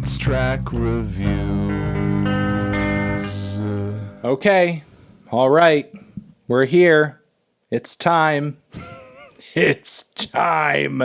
It's track reviews. Okay, all right, we're here. It's time. It's time.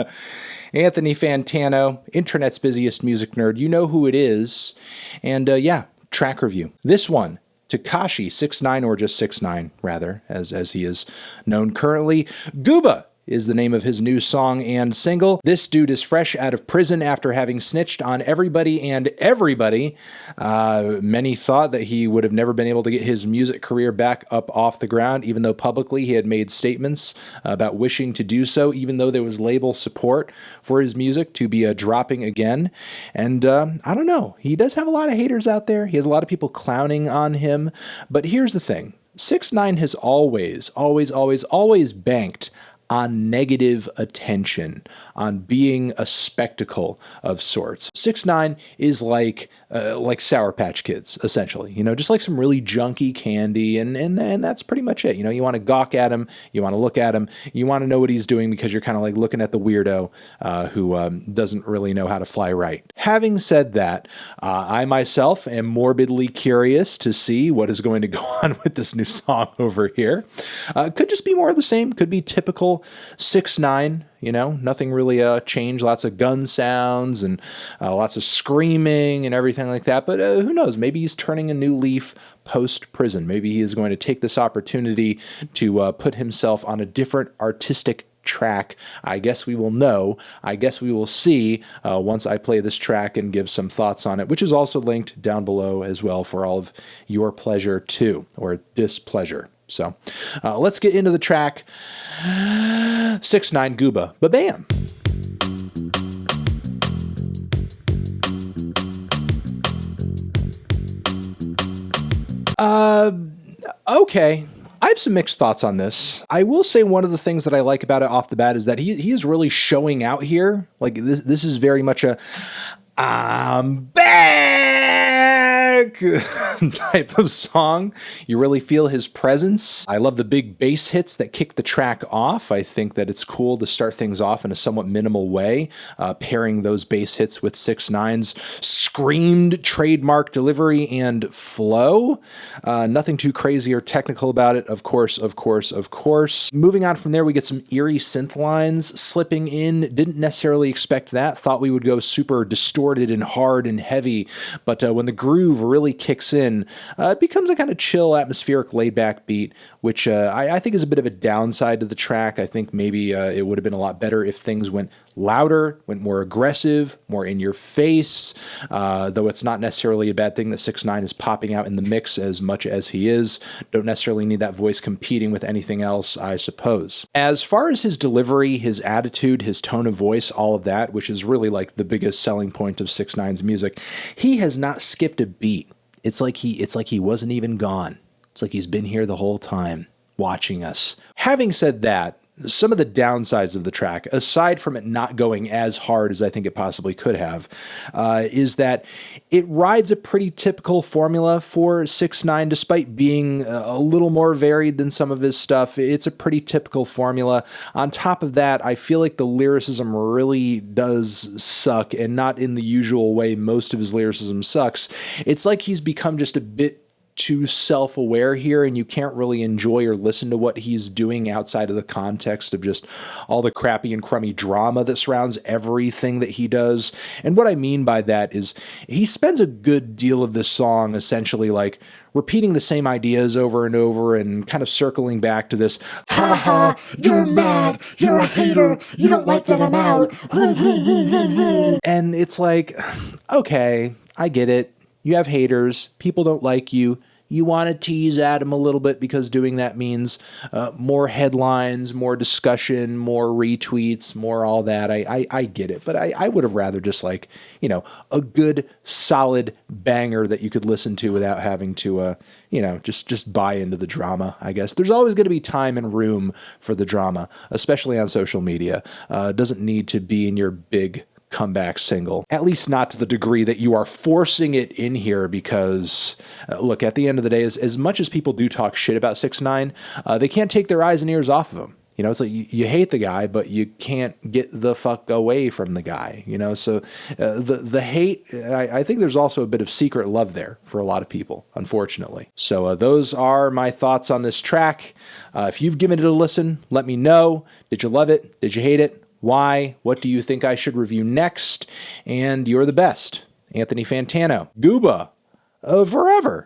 Anthony Fantano, internet's busiest music nerd. You know who it is. And yeah, track review. This one, Tekashi 6IX9, or just 6IX9 rather, as he is known currently. Gooba is the name of his new song and single. This dude is fresh out of prison after having snitched on everybody and everybody. Many thought that he would have never been able to get his music career back up off the ground, even though publicly he had made statements about wishing to do so, even though there was label support for his music to be dropping again. And I don't know, he does have a lot of haters out there. He has a lot of people clowning on him. But here's the thing. 6IX9 has always banked on negative attention, on being a spectacle of sorts. 6IX9 is like Sour Patch Kids, essentially. You know, just like some really junky candy, and that's pretty much it. You know, you want to gawk at him, you want to look at him, you want to know what he's doing because you're kind of like looking at the weirdo who doesn't really know how to fly right. Having said that, I myself am morbidly curious to see what is going to go on with this new song over here. Could just be more of the same, could be typical 6IX9. You know, nothing really changed. Lots of gun sounds and lots of screaming and everything like that. But who knows? Maybe he's turning a new leaf post-prison. Maybe he is going to take this opportunity to put himself on a different artistic track. I guess we will know. I guess we will see once I play this track and give some thoughts on it, which is also linked down below as well for all of your pleasure too, or displeasure. So let's get into the track. 6IX9 Gooba. Ba-bam. Okay. I have some mixed thoughts on this. I will say one of the things that I like about it off the bat is that he is really showing out here. Like this is very much a I'm back type of song. You really feel his presence. I love the big bass hits that kick the track off. I think that it's cool to start things off in a somewhat minimal way, pairing those bass hits with 6IX9's screamed trademark delivery and flow. Nothing too crazy or technical about it, of course. Moving on from there, we get some eerie synth lines slipping in. Didn't necessarily expect that. Thought we would go super distorted and hard and heavy, but when the groove really kicks in, it becomes a kind of chill, atmospheric, laid-back beat, which I think is a bit of a downside to the track. I think maybe it would have been a lot better if things went louder, went more aggressive, more in your face, though it's not necessarily a bad thing that 6IX9 is popping out in the mix as much as he is. Don't necessarily need that voice competing with anything else, I suppose. As far as his delivery, his attitude, his tone of voice, all of that, which is really like the biggest selling point of 6IX9's music, he has not skipped a beat. It's like he wasn't even gone. It's like he's been here the whole time, watching us. Having said that, some of the downsides of the track, aside from it not going as hard as I think it possibly could have, is that it rides a pretty typical formula for 6IX9, despite being a little more varied than some of his stuff. It's a pretty typical formula. On top of that, I feel like the lyricism really does suck, and not in the usual way most of his lyricism sucks. It's like he's become just a bit too self-aware here, and you can't really enjoy or listen to what he's doing outside of the context of just all the crappy and crummy drama that surrounds everything that he does. And what I mean by that is he spends a good deal of this song essentially like repeating the same ideas over and over and kind of circling back to this, ha ha, you're mad, you're a hater, you don't like that I'm out. And it's like, okay, I get it. You have haters, people don't like you. You want to tease at him a little bit because doing that means more headlines, more discussion, more retweets, more all that. I get it, but I would have rather just like, you know, a good solid banger that you could listen to without having to, you know, just buy into the drama, I guess. There's always going to be time and room for the drama, especially on social media. It doesn't need to be in your big comeback single, at least not to the degree that you are forcing it in here because, look, at the end of the day, as much as people do talk shit about 6IX9, they can't take their eyes and ears off of him. You know, it's like you hate the guy, but you can't get the fuck away from the guy, you know? So the hate, I think there's also a bit of secret love there for a lot of people, unfortunately. So those are my thoughts on this track. If you've given it a listen, let me know. Did you love it? Did you hate it? Why? What do you think I should review next? And you're the best. Anthony Fantano. Gooba. Forever.